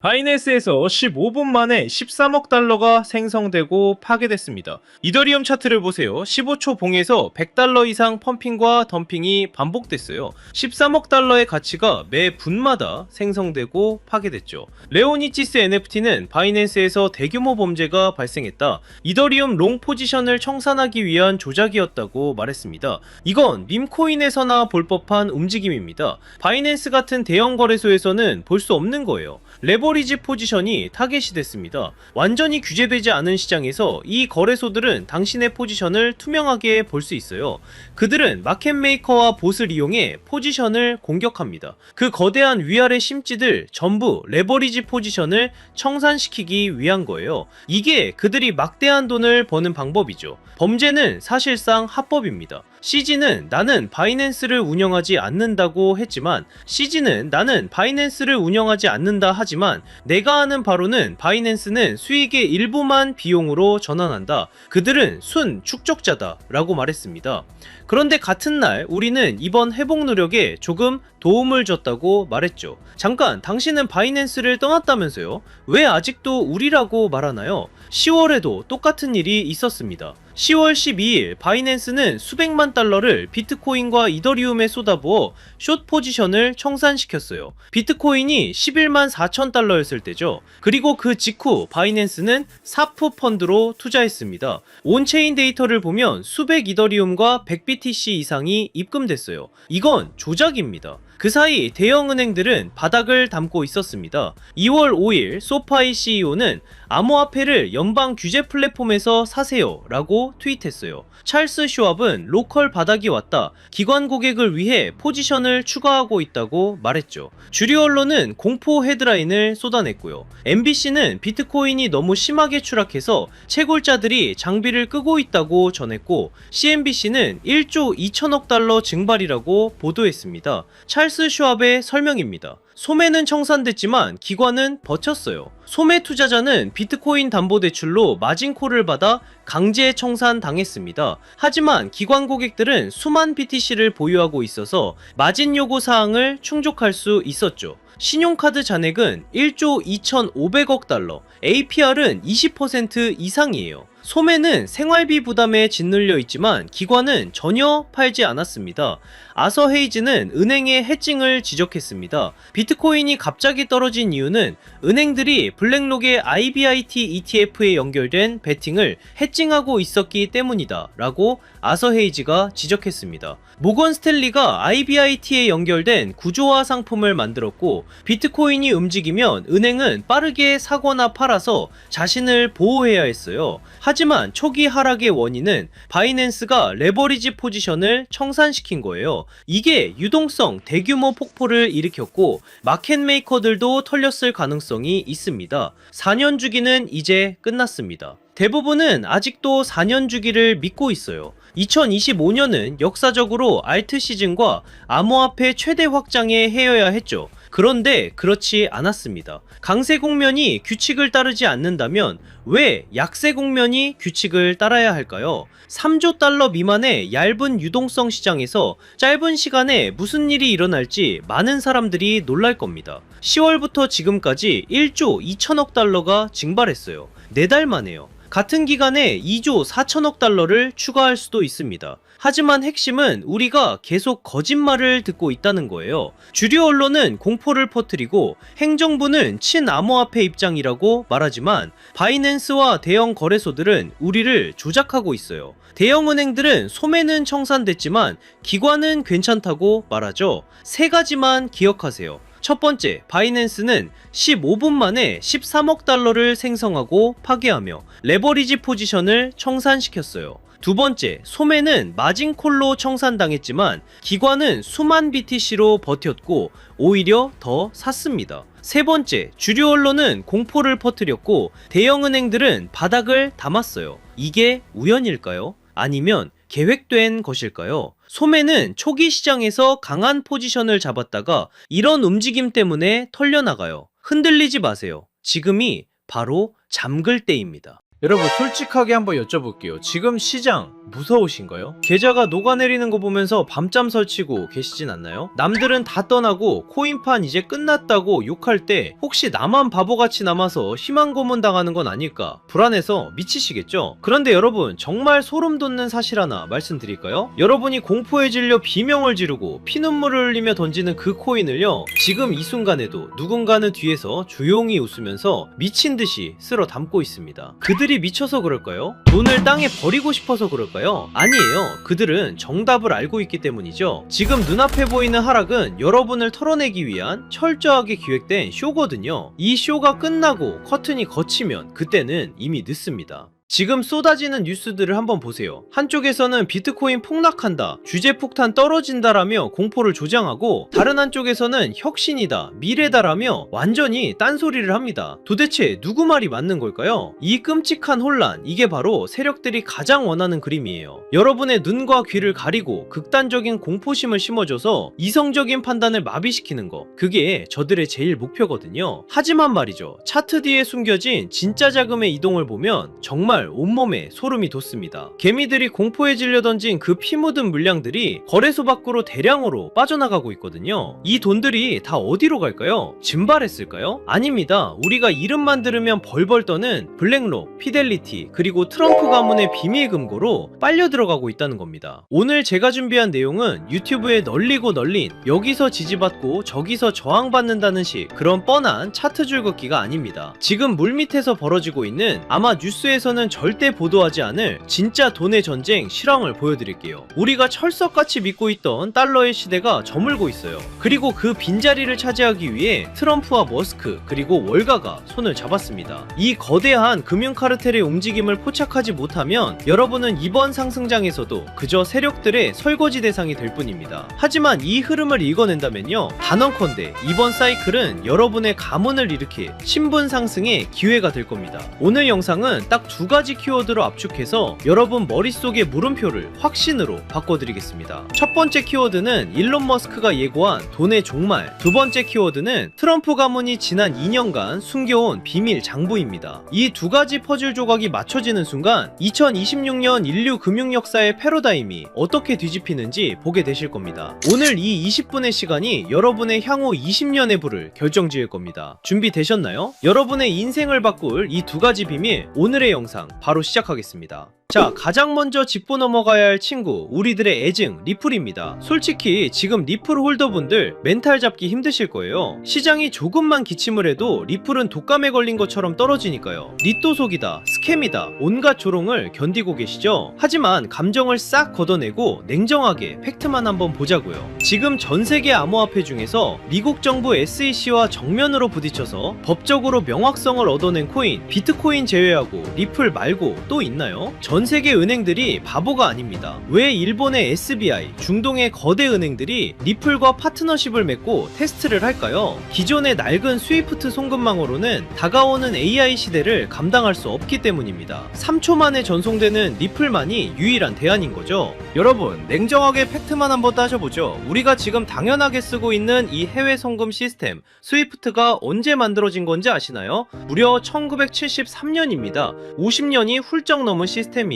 바이낸스에서 15분 만에 13억 달러가 생성되고 파괴됐습니다. 이더리움 차트를 보세요. 15초 봉에서 100달러 이상 펌핑과 덤핑이 반복됐어요. 13억 달러의 가치가 매 분마다 생성되고 파괴됐죠. 레오니치스 NFT는 바이낸스에서 대규모 범죄가 발생했다. 이더리움 롱 포지션을 청산하기 위한 조작이었다고 말했습니다. 이건 밈코인에서나 볼 법한 움직임입니다. 바이낸스 같은 대형 거래소에서는 볼 수 없는 거예요. 레버리지 포지션이 타겟이 됐습니다. 완전히 규제되지 않은 시장에서 이 거래소들은 당신의 포지션을 투명하게 볼 수 있어요. 그들은 마켓메이커와 봇을 이용해 포지션을 공격합니다. 그 거대한 위아래 심지들 전부 레버리지 포지션을 청산시키기 위한 거예요. 이게 그들이 막대한 돈을 버는 방법이죠. 범죄는 사실상 합법입니다. CG는 나는 바이낸스를 운영하지 않는다고 했지만 CG는 나는 바이낸스를 운영하지 않는다 하지만 내가 아는 바로는 바이낸스는 수익의 일부만 비용으로 전환한다. 그들은 순 축적자다 라고 말했습니다. 그런데 같은 날 우리는 이번 회복 노력에 조금 도움을 줬다고 말했죠. 잠깐, 당신은 바이낸스를 떠났다면서요? 왜 아직도 우리라고 말하나요? 10월에도 똑같은 일이 있었습니다. 10월 12일 바이낸스는 수백만 달러를 비트코인과 이더리움에 쏟아부어 숏 포지션을 청산시켰어요. 비트코인이 11만 4천 달러였을 때죠. 그리고 그 직후 바이낸스는 사프 펀드로 투자했습니다. 온체인 데이터를 보면 수백 이더리움과 100BTC 이상이 입금됐어요. 이건 조작입니다. 그 사이 대형 은행들은 바닥을 담고 있었습니다. 2월 5일 소파이 CEO는 암호화폐를 연방 규제 플랫폼에서 사세요 라고 트윗했어요. 찰스 슈왑은 로컬 바닥이 왔다. 기관 고객을 위해 포지션을 추가하고 있다고 말했죠. 주류 언론은 공포 헤드라인을 쏟아냈고요. MBC는 비트코인이 너무 심하게 추락해서 채굴자들이 장비를 끄고 있다고 전했고 CNBC는 1조 2천억 달러 증발이라고 보도했습니다. 찰스 슈왑의 설명입니다. 소매는 청산됐지만 기관은 버텼어요. 소매 투자자는 비트코인 담보대출로 마진콜을 받아 강제 청산 당했습니다. 하지만 기관 고객들은 수만 BTC를 보유하고 있어서 마진 요구 사항을 충족할 수 있었죠. 신용카드 잔액은 1조 2,500억 달러, APR은 20% 이상이에요. 소매는 생활비 부담에 짓눌려 있지만 기관은 전혀 팔지 않았습니다. 아서 헤이즈는 은행의 해칭을 지적했습니다. 비트코인이 갑자기 떨어진 이유는 은행들이 블랙록의 IBIT ETF에 연결된 베팅을 해칭하고 있었기 때문이다 라고 아서 헤이즈가 지적했습니다. 모건 스탠리가 IBIT에 연결된 구조화 상품을 만들었고 비트코인이 움직이면 은행은 빠르게 사거나 팔아서 자신을 보호해야 했어요. 하지만 초기 하락의 원인은 바이낸스가 레버리지 포지션을 청산시킨 거예요. 이게 유동성 대규모 폭포를 일으켰고 마켓 메이커들도 털렸을 가능성이 있습니다. 4년 주기는 이제 끝났습니다. 대부분은 아직도 4년 주기를 믿고 있어요. 2025년은 역사적으로 알트 시즌과 암호화폐 최대 확장의 해여야 했죠. 그런데 그렇지 않았습니다. 강세 국면이 규칙을 따르지 않는다면 왜 약세 국면이 규칙을 따라야 할까요? 3조 달러 미만의 얇은 유동성 시장에서 짧은 시간에 무슨 일이 일어날지 많은 사람들이 놀랄 겁니다. 10월부터 지금까지 1조 2천억 달러가 증발했어요. 4달 만에요. 같은 기간에 2조 4천억 달러를 추가할 수도 있습니다. 하지만 핵심은 우리가 계속 거짓말을 듣고 있다는 거예요. 주류 언론은 공포를 퍼뜨리고 행정부는 친암호화폐 입장이라고 말하지만 바이낸스와 대형 거래소들은 우리를 조작하고 있어요. 대형 은행들은 소매는 청산됐지만 기관은 괜찮다고 말하죠. 3가지만 기억하세요. 첫 번째, 바이낸스는 15분 만에 13억 달러를 생성하고 파괴하며 레버리지 포지션을 청산시켰어요. 두 번째, 소매는 마진콜로 청산당했지만 기관은 수만 BTC로 버텼고 오히려 더 샀습니다. 세 번째, 주류 언론은 공포를 퍼뜨렸고 대형 은행들은 바닥을 담았어요. 이게 우연일까요? 아니면 계획된 것일까요? 소매는 초기 시장에서 강한 포지션을 잡았다가 이런 움직임 때문에 털려나가요. 흔들리지 마세요. 지금이 바로 잠글 때입니다. 여러분 솔직하게 한번 여쭤볼게요. 지금 시장 무서우신가요? 계좌가 녹아내리는 거 보면서 밤잠 설치고 계시진 않나요? 남들은 다 떠나고 코인판 이제 끝났다고 욕할 때 혹시 나만 바보같이 남아서 희망 고문 당하는 건 아닐까 불안해서 미치시겠죠? 그런데 여러분 정말 소름 돋는 사실 하나 말씀드릴까요? 여러분이 공포에 질려 비명을 지르고 피눈물을 흘리며 던지는 그 코인을요, 지금 이 순간에도 누군가는 뒤에서 조용히 웃으면서 미친 듯이 쓸어 담고 있습니다. 그들이 미쳐서 그럴까요? 돈을 땅에 버리고 싶어서 그럴까요? 아니에요. 그들은 정답을 알고 있기 때문이죠. 지금 눈앞에 보이는 하락은 여러분을 털어내기 위한 철저하게 기획된 쇼거든요. 이 쇼가 끝나고 커튼이 걷히면 그때는 이미 늦습니다. 지금 쏟아지는 뉴스들을 한번 보세요. 한쪽에서는 비트코인 폭락한다, 주제 폭탄 떨어진다라며 공포를 조장하고, 다른 한쪽에서는 혁신이다, 미래다라며 완전히 딴소리를 합니다. 도대체 누구 말이 맞는 걸까요? 이 끔찍한 혼란, 이게 바로 세력들이 가장 원하는 그림이에요. 여러분의 눈과 귀를 가리고 극단적인 공포심을 심어줘서 이성적인 판단을 마비시키는 거, 그게 저들의 제일 목표거든요. 하지만 말이죠, 차트 뒤에 숨겨진 진짜 자금의 이동을 보면 정말 온몸에 소름이 돋습니다. 개미들이 공포에 질려 던진 그 피 묻은 물량들이 거래소 밖으로 대량으로 빠져나가고 있거든요. 이 돈들이 다 어디로 갈까요? 증발했을까요? 아닙니다. 우리가 이름만 들으면 벌벌 떠는 블랙록, 피델리티, 그리고 트럼프 가문의 비밀 금고로 빨려 들어가고 있다는 겁니다. 오늘 제가 준비한 내용은 유튜브에 널리고 널린 여기서 지지받고 저기서 저항받는다는 식 그런 뻔한 차트 줄긋기가 아닙니다. 지금 물밑에서 벌어지고 있는, 아마 뉴스에서는 절대 보도하지 않을 진짜 돈의 전쟁 실황을 보여드릴게요. 우리가 철석같이 믿고 있던 달러의 시대가 저물고 있어요. 그리고 그 빈자리를 차지하기 위해 트럼프와 머스크 그리고 월가가 손을 잡았습니다. 이 거대한 금융 카르텔의 움직임을 포착하지 못하면 여러분은 이번 상승장에서도 그저 세력들의 설거지 대상이 될 뿐입니다. 하지만 이 흐름을 읽어낸다면요, 단언컨대 이번 사이클은 여러분의 가문을 일으킬 신분 상승의 기회가 될 겁니다. 오늘 영상은 딱 두 가지 키워드로 압축해서 여러분 머릿속의 물음표를 확신으로 바꿔드리겠습니다. 첫 번째 키워드는 일론 머스크가 예고한 돈의 종말, 두 번째 키워드는 트럼프 가문이 지난 2년간 숨겨온 비밀 장부입니다. 이 두 가지 퍼즐 조각이 맞춰지는 순간 2026년 인류 금융 역사의 패러다임이 어떻게 뒤집히는지 보게 되실 겁니다. 오늘 이 20분의 시간이 여러분의 향후 20년의 부를 결정지을 겁니다. 준비되셨나요? 여러분의 인생을 바꿀 이 두 가지 비밀, 오늘의 영상 바로 시작하겠습니다. 자, 가장 먼저 짚고 넘어가야 할 친구, 우리들의 애증 리플입니다. 솔직히 지금 리플 홀더분들 멘탈 잡기 힘드실 거예요. 시장이 조금만 기침을 해도 리플은 독감에 걸린 것처럼 떨어지니까요. 리또속이다, 스캠이다, 온갖 조롱을 견디고 계시죠? 하지만 감정을 싹 걷어내고 냉정하게 팩트만 한번 보자고요. 지금 전세계 암호화폐 중에서 미국 정부 SEC와 정면으로 부딪혀서 법적으로 명확성을 얻어낸 코인, 비트코인 제외하고 리플 말고 또 있나요? 전 세계 은행들이 바보가 아닙니다. 왜 일본의 SBI, 중동의 거대 은행들이 리플과 파트너십을 맺고 테스트를 할까요? 기존의 낡은 스위프트 송금망으로는 다가오는 AI 시대를 감당할 수 없기 때문입니다. 3초 만에 전송되는 리플만이 유일한 대안인 거죠. 여러분, 냉정하게 팩트만 한번 따져보죠. 우리가 지금 당연하게 쓰고 있는 이 해외 송금 시스템 스위프트가 언제 만들어진 건지 아시나요? 무려 1973년입니다. 50년이 훌쩍 넘은 시스템이에요.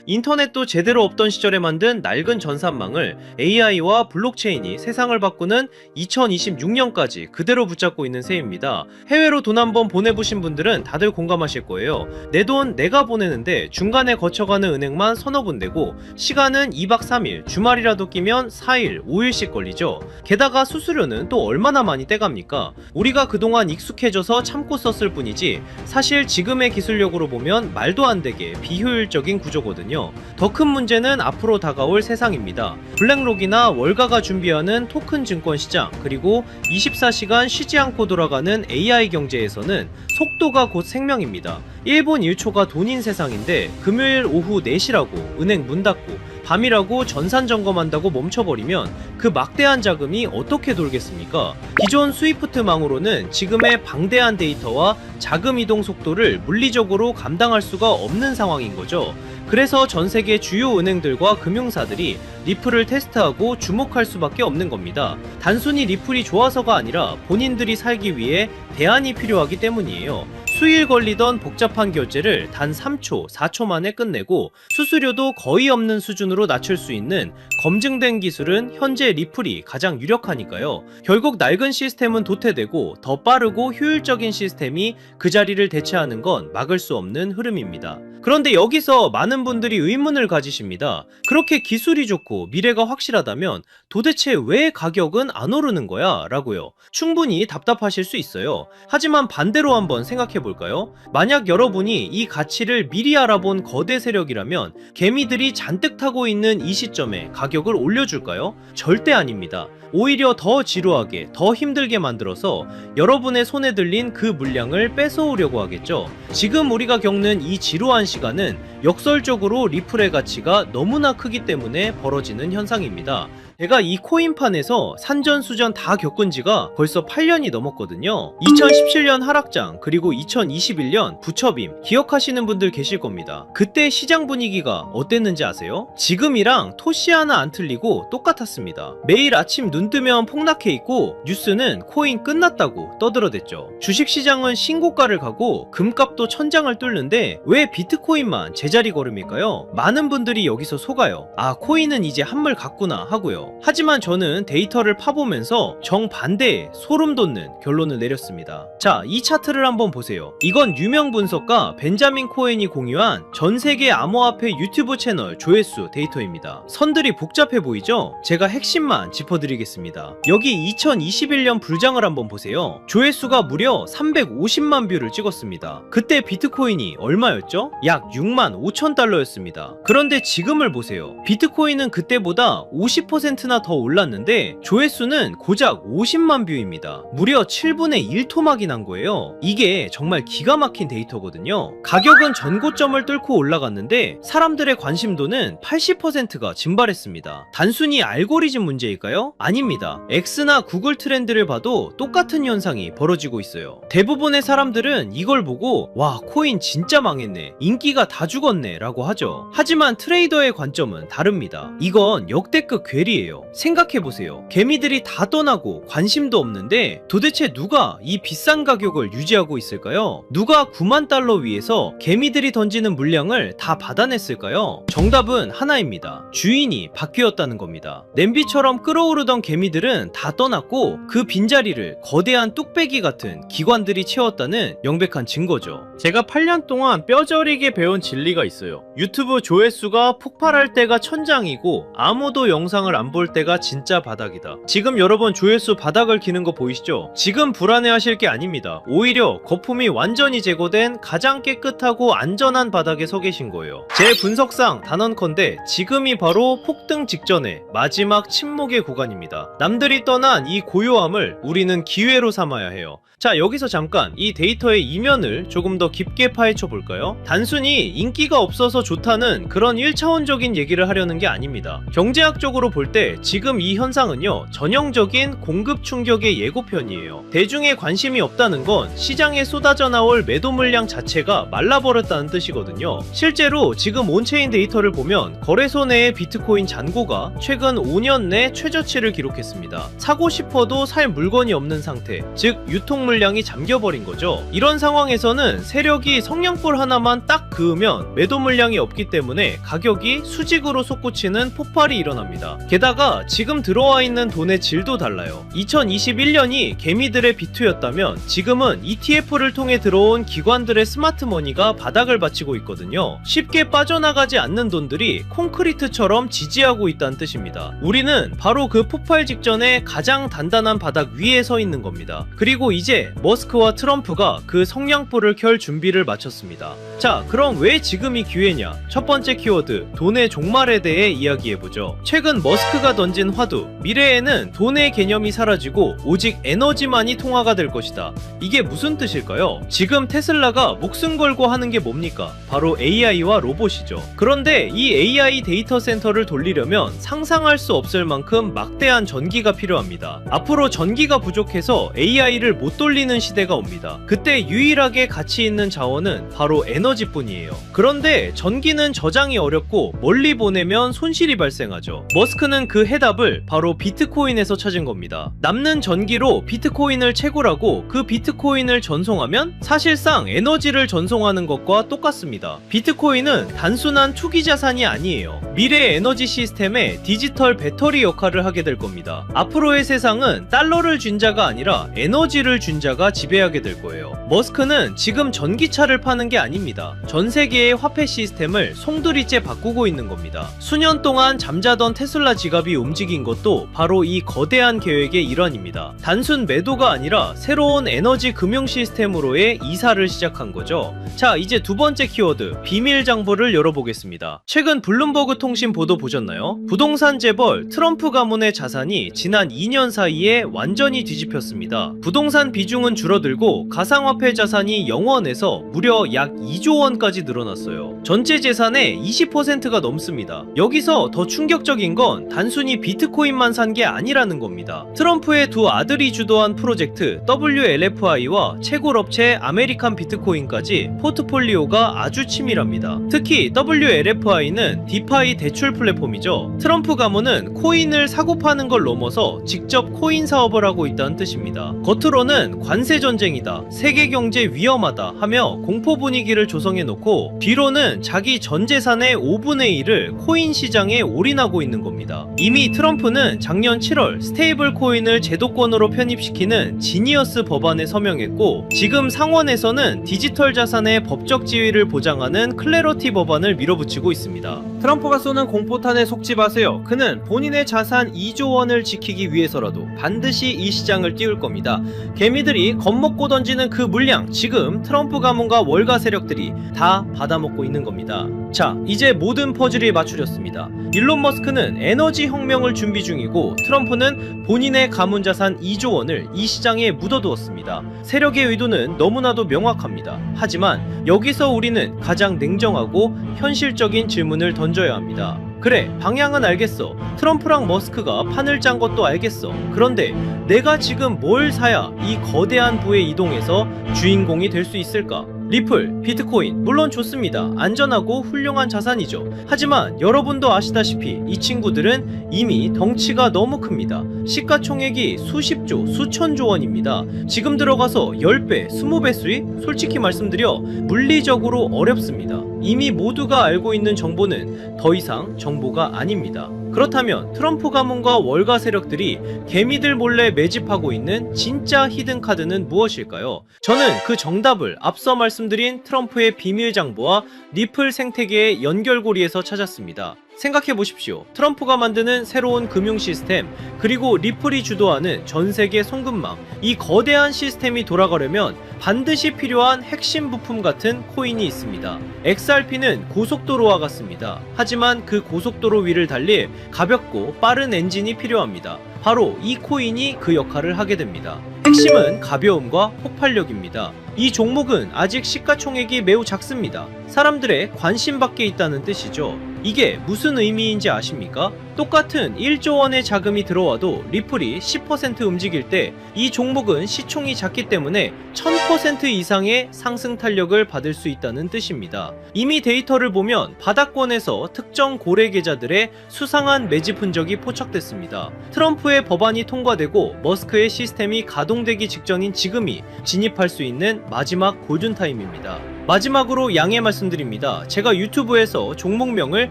인터넷도 제대로 없던 시절에 만든 낡은 전산망을 AI와 블록체인이 세상을 바꾸는 2026년까지 그대로 붙잡고 있는 셈입니다. 해외로 돈 한번 보내보신 분들은 다들 공감하실 거예요. 내 돈 내가 보내는데 중간에 거쳐가는 은행만 서너 군데고 시간은 2박 3일, 주말이라도 끼면 4일, 5일씩 걸리죠. 게다가 수수료는 또 얼마나 많이 떼갑니까? 우리가 그동안 익숙해져서 참고 썼을 뿐이지 사실 지금의 기술력으로 보면 말도 안 되게 비효율적인 구조거든요. 더 큰 문제는 앞으로 다가올 세상입니다. 블랙록이나 월가가 준비하는 토큰 증권 시장, 그리고 24시간 쉬지 않고 돌아가는 AI 경제에서는 속도가 곧 생명입니다. 1분 1초가 돈인 세상인데 금요일 오후 4시라고 은행 문 닫고 밤이라고 전산 점검한다고 멈춰버리면 그 막대한 자금이 어떻게 돌겠습니까? 기존 스위프트망으로는 지금의 방대한 데이터와 자금 이동 속도를 물리적으로 감당할 수가 없는 상황인 거죠. 그래서 전 세계 주요 은행들과 금융사들이 리플을 테스트하고 주목할 수밖에 없는 겁니다. 단순히 리플이 좋아서가 아니라 본인들이 살기 위해 대안이 필요하기 때문이에요. 수일 걸리던 복잡한 결제를 단 3초, 4초 만에 끝내고 수수료도 거의 없는 수준으로 낮출 수 있는 검증된 기술은 현재 리플이 가장 유력하니까요. 결국 낡은 시스템은 도태되고 더 빠르고 효율적인 시스템이 그 자리를 대체하는 건 막을 수 없는 흐름입니다. 그런데 여기서 많은 분들이 의문을 가지십니다. 그렇게 기술이 좋고 미래가 확실하다면 도대체 왜 가격은 안 오르는 거야? 라고요. 충분히 답답하실 수 있어요. 하지만 반대로 한번 생각해 볼까요? 만약 여러분이 이 가치를 미리 알아본 거대 세력이라면 개미들이 잔뜩 타고 있는 이 시점에 가격을 올려줄까요? 절대 아닙니다. 오히려 더 지루하게, 더 힘들게 만들어서 여러분의 손에 들린 그 물량을 뺏어오려고 하겠죠. 지금 우리가 겪는 이 지루한 시간은 역설적으로 리플의 가치가 너무나 크기 때문에 벌어지는 현상입니다. 제가 이 코인판에서 산전수전 다 겪은 지가 벌써 8년이 넘었거든요. 2017년 하락장, 그리고 2021년 부처빔 기억하시는 분들 계실 겁니다. 그때 시장 분위기가 어땠는지 아세요? 지금이랑 토시 하나 안 틀리고 똑같았습니다. 매일 아침 눈 뜨면 폭락해 있고 뉴스는 코인 끝났다고 떠들어댔죠. 주식시장은 신고가를 가고 금값도 천장을 뚫는데 왜 비트코인만 제자리 걸음일까요? 많은 분들이 여기서 속아요. 아, 코인은 이제 한물 갔구나 하고요. 하지만 저는 데이터를 파보면서 정반대의 소름 돋는 결론을 내렸습니다. 자, 이 차트를 한번 보세요. 이건 유명 분석가 벤자민 코엔이 공유한 전세계 암호화폐 유튜브 채널 조회수 데이터입니다. 선들이 복잡해 보이죠? 제가 핵심만 짚어드리겠습니다. 여기 2021년 불장을 한번 보세요. 조회수가 무려 350만 뷰를 찍었습니다. 그때 비트코인이 얼마였죠? 약 6만 5천 달러였습니다. 그런데 지금을 보세요. 비트코인은 그때보다 50%나 더 올랐는데 조회수는 고작 50만 뷰입니다. 무려 7분의 1 토막이 난 거예요. 이게 정말 기가 막힌 데이터거든요. 가격은 전고점을 뚫고 올라갔는데 사람들의 관심도는 80%가 증발했습니다. 단순히 알고리즘 문제일까요? 아닙니다. X나 구글 트렌드를 봐도 똑같은 현상이 벌어지고 있어요. 대부분의 사람들은 이걸 보고 와, 코인 진짜 망했네, 인기가 다 죽었네 라고 하죠. 하지만 트레이더의 관점은 다릅니다. 이건 역대급 괴리예요. 생각해보세요. 개미들이 다 떠나고 관심도 없는데 도대체 누가 이 비싼 가격을 유지하고 있을까요? 누가 9만 달러 위에서 개미들이 던지는 물량을 다 받아냈을까요? 정답은 하나입니다. 주인이 바뀌었다는 겁니다. 냄비처럼 끓어오르던 개미들은 다 떠났고 그 빈자리를 거대한 뚝배기 같은 기관들이 채웠다는 명백한 증거죠. 제가 8년 동안 뼈저리게 배운 진리가 있어요. 유튜브 조회수가 폭발할 때가 천장이고 아무도 영상을 안 볼 때가 진짜 바닥이다. 지금 여러분 조회수 바닥을 기는 거 보이시죠? 지금 불안해하실 게 아닙니다. 오히려 거품이 완전히 제거된 가장 깨끗하고 안전한 바닥에 서 계신 거예요. 제 분석상 단언컨대 지금이 바로 폭등 직전의 마지막 침묵의 구간입니다. 남들이 떠난 이 고요함을 우리는 기회로 삼아야 해요. 자, 여기서 잠깐 이 데이터의 이면을 조금 더 깊게 파헤쳐 볼까요? 단순히 인기가 없어서 좋다는 그런 1차원적인 얘기를 하려는 게 아닙니다. 경제학적으로 볼 때 지금 이 현상은요, 전형적인 공급 충격의 예고편이에요. 대중의 관심이 없다는 건 시장에 쏟아져 나올 매도 물량 자체가 말라버렸다는 뜻이거든요. 실제로 지금 온체인 데이터를 보면 거래소 내의 비트코인 잔고가 최근 5년 내 최저치를 기록했습니다. 사고 싶어도 살 물건이 없는 상태, 즉 유통 물량이 잠겨버린 거죠. 이런 상황에서는 세력이 성냥불 하나만 딱 그으면 매도 물량이 없기 때문에 가격이 수직으로 솟구치는 폭발이 일어납니다. 게다가 지금 들어와 있는 돈의 질도 달라요. 2021년이 개미들의 비투였다면 지금은 ETF를 통해 들어온 기관들의 스마트머니가 바닥을 받치고 있거든요. 쉽게 빠져나가지 않는 돈들이 콘크리트처럼 지지하고 있다는 뜻입니다. 우리는 바로 그 폭발 직전에 가장 단단한 바닥 위에 서 있는 겁니다. 그리고 이제 머스크와 트럼프가 그 성냥불을 켤 준비를 마쳤습니다. 자, 그럼 왜 지금이 기회냐? 첫 번째 키워드, 돈의 종말에 대해 이야기해보죠. 최근 머스크가 던진 화두, 미래에는 돈의 개념이 사라지고 오직 에너지만이 통화가 될 것이다. 이게 무슨 뜻일까요? 지금 테슬라가 목숨 걸고 하는 게 뭡니까? 바로 AI와 로봇이죠. 그런데 이 AI 데이터 센터를 돌리려면 상상할 수 없을 만큼 막대한 전기가 필요합니다. 앞으로 전기가 부족해서 AI를 못 되돌리는 시대가 옵니다. 그때 유일하게 가치 있는 자원은 바로 에너지뿐이에요. 그런데 전기는 저장이 어렵고 멀리 보내면 손실이 발생하죠. 머스크는 그 해답을 바로 비트코인에서 찾은 겁니다. 남는 전기로 비트코인을 채굴하고 그 비트코인을 전송하면 사실상 에너지를 전송하는 것과 똑같습니다. 비트코인은 단순한 투기 자산이 아니에요. 미래 에너지 시스템의 디지털 배터리 역할을 하게 될 겁니다. 앞으로의 세상은 달러를 준 자가 아니라 에너지를 준 자가 지배하게 될 거예요. 머스크는 지금 전기차를 파는 게 아닙니다. 전 세계의 화폐 시스템을 송두리째 바꾸고 있는 겁니다. 수년 동안 잠자던 테슬라 지갑이 움직인 것도 바로 이 거대한 계획의 일환입니다. 단순 매도가 아니라 새로운 에너지 금융 시스템으로의 이사를 시작한 거죠. 자, 이제 두 번째 키워드, 비밀 장부를 열어보겠습니다. 최근 블룸버그 통신 보도 보셨나요? 부동산 재벌 트럼프 가문의 자산이 지난 2년 사이에 완전히 뒤집혔습니다. 부동산 비중은 줄어들고 가상화폐 자산이 0원에서 무려 약 2조 원까지 늘어났어요. 전체 재산의 20%가 넘습니다. 여기서 더 충격적인 건 단순히 비트코인만 산 게 아니라는 겁니다. 트럼프의 두 아들이 주도한 프로젝트 WLFI와 채굴업체 아메리칸 비트코인까지 포트폴리오가 아주 치밀합니다. 특히 WLFI는 디파이 대출 플랫폼이죠. 트럼프 가문은 코인을 사고 파는 걸 넘어서 직접 코인 사업을 하고 있다는 뜻입니다. 겉으로는 관세 전쟁이다, 세계 경제 위험하다 하며 공포 분위기를 조성해 놓고 뒤로는 자기 전 재산의 5분의 1을 코인 시장에 올인하고 있는 겁니다. 이미 트럼프는 작년 7월 스테이블 코인을 제도권으로 편입시키는 지니어스 법안에 서명했고, 지금 상원에서는 디지털 자산의 법적 지위를 보장하는 클래러티 법안을 밀어붙이고 있습니다. 트럼프가 쏘는 공포탄에 속지 마세요. 그는 본인의 자산 2조 원을 지키기 위해서라도 반드시 이 시장을 띄울 겁니다. 개미들이 겁먹고 던지는 그 물량, 지금 트럼프 가문과 월가 세력들이 다 받아먹고 있는 겁니다. 자, 이제 모든 퍼즐이 맞추렸습니다. 일론 머스크는 에너지 혁명을 준비 중이고, 트럼프는 본인의 가문 자산 2조 원을 이 시장에 묻어두었습니다. 세력의 의도는 너무나도 명확합니다. 하지만 여기서 우리는 가장 냉정하고 현실적인 질문을 던져야 합니다. 그래, 방향은 알겠어. 트럼프랑 머스크가 판을 짠 것도 알겠어. 그런데 내가 지금 뭘 사야 이 거대한 부에 이동해서 주인공이 될 수 있을까? 리플, 비트코인 물론 좋습니다. 안전하고 훌륭한 자산이죠. 하지만 여러분도 아시다시피 이 친구들은 이미 덩치가 너무 큽니다. 시가총액이 수십조, 수천조 원입니다. 지금 들어가서 10배, 20배 수익? 솔직히 말씀드려 물리적으로 어렵습니다. 이미 모두가 알고 있는 정보는 더 이상 정보가 아닙니다. 그렇다면 트럼프 가문과 월가 세력들이 개미들 몰래 매집하고 있는 진짜 히든카드는 무엇일까요? 저는 그 정답을 앞서 말씀드린 트럼프의 비밀 장부와 리플 생태계의 연결고리에서 찾았습니다. 생각해보십시오. 트럼프가 만드는 새로운 금융 시스템, 그리고 리플이 주도하는 전세계 송금망, 이 거대한 시스템이 돌아가려면 반드시 필요한 핵심 부품 같은 코인이 있습니다. XRP는 고속도로와 같습니다. 하지만 그 고속도로 위를 달릴 가볍고 빠른 엔진이 필요합니다. 바로 이 코인이 그 역할을 하게 됩니다. 핵심은 가벼움과 폭발력입니다. 이 종목은 아직 시가총액이 매우 작습니다. 사람들의 관심 밖에 있다는 뜻이죠. 이게 무슨 의미인지 아십니까? 똑같은 1조 원의 자금이 들어와도 리플이 10% 움직일 때 이 종목은 시총이 작기 때문에 1000% 이상의 상승 탄력을 받을 수 있다는 뜻입니다. 이미 데이터를 보면 바닥권에서 특정 고래 계좌들의 수상한 매집 흔적이 포착됐습니다. 트럼프의 법안이 통과되고 머스크의 시스템이 가동되기 직전인 지금이 진입할 수 있는 마지막 골든타임입니다. 마지막으로 양해 말씀드립니다. 제가 유튜브에서 종목명을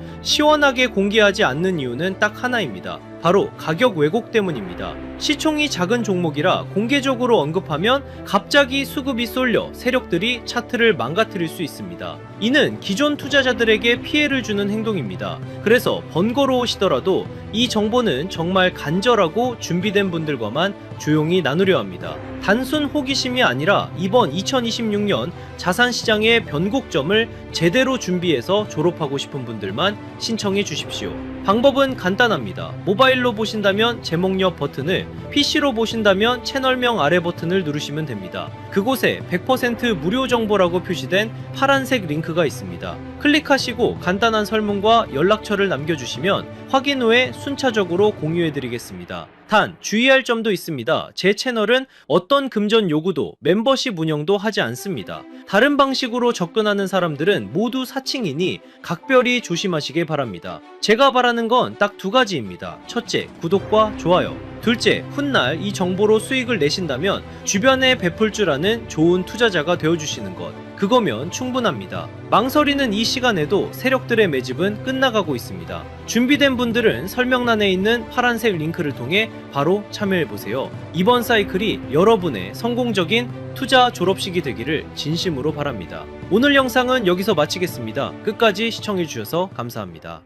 시원하게 공개하지 않는 이유는 딱 하나입니다. 바로 가격 왜곡 때문입니다. 시총이 작은 종목이라 공개적으로 언급하면 갑자기 수급이 쏠려 세력들이 차트를 망가뜨릴 수 있습니다. 이는 기존 투자자들에게 피해를 주는 행동입니다. 그래서 번거로우시더라도 이 정보는 정말 간절하고 준비된 분들과만 조용히 나누려 합니다. 단순 호기심이 아니라 이번 2026년 자산시장의 변곡점을 제대로 준비해서 졸업하고 싶은 분들만 신청해 주십시오. 방법은 간단합니다. 모바일로 보신다면 제목 옆 버튼을, PC로 보신다면 채널명 아래 버튼을 누르시면 됩니다. 그곳에 100% 무료 정보라고 표시된 파란색 링크가 있습니다. 클릭하시고 간단한 설문과 연락처를 남겨주시면 확인 후에 순차적으로 공유해드리겠습니다. 단 주의할 점도 있습니다. 제 채널은 어떤 금전 요구도 멤버십 운영도 하지 않습니다. 다른 방식으로 접근하는 사람들은 모두 사칭이니 각별히 조심하시길 바랍니다. 제가 바라는 건 딱 두 가지입니다. 첫째, 구독과 좋아요. 둘째, 훗날 이 정보로 수익을 내신다면 주변에 베풀 줄 아는 좋은 투자자가 되어주시는 것. 그거면 충분합니다. 망설이는 이 시간에도 세력들의 매집은 끝나가고 있습니다. 준비된 분들은 설명란에 있는 파란색 링크를 통해 바로 참여해보세요. 이번 사이클이 여러분의 성공적인 투자 졸업식이 되기를 진심으로 바랍니다. 오늘 영상은 여기서 마치겠습니다. 끝까지 시청해주셔서 감사합니다.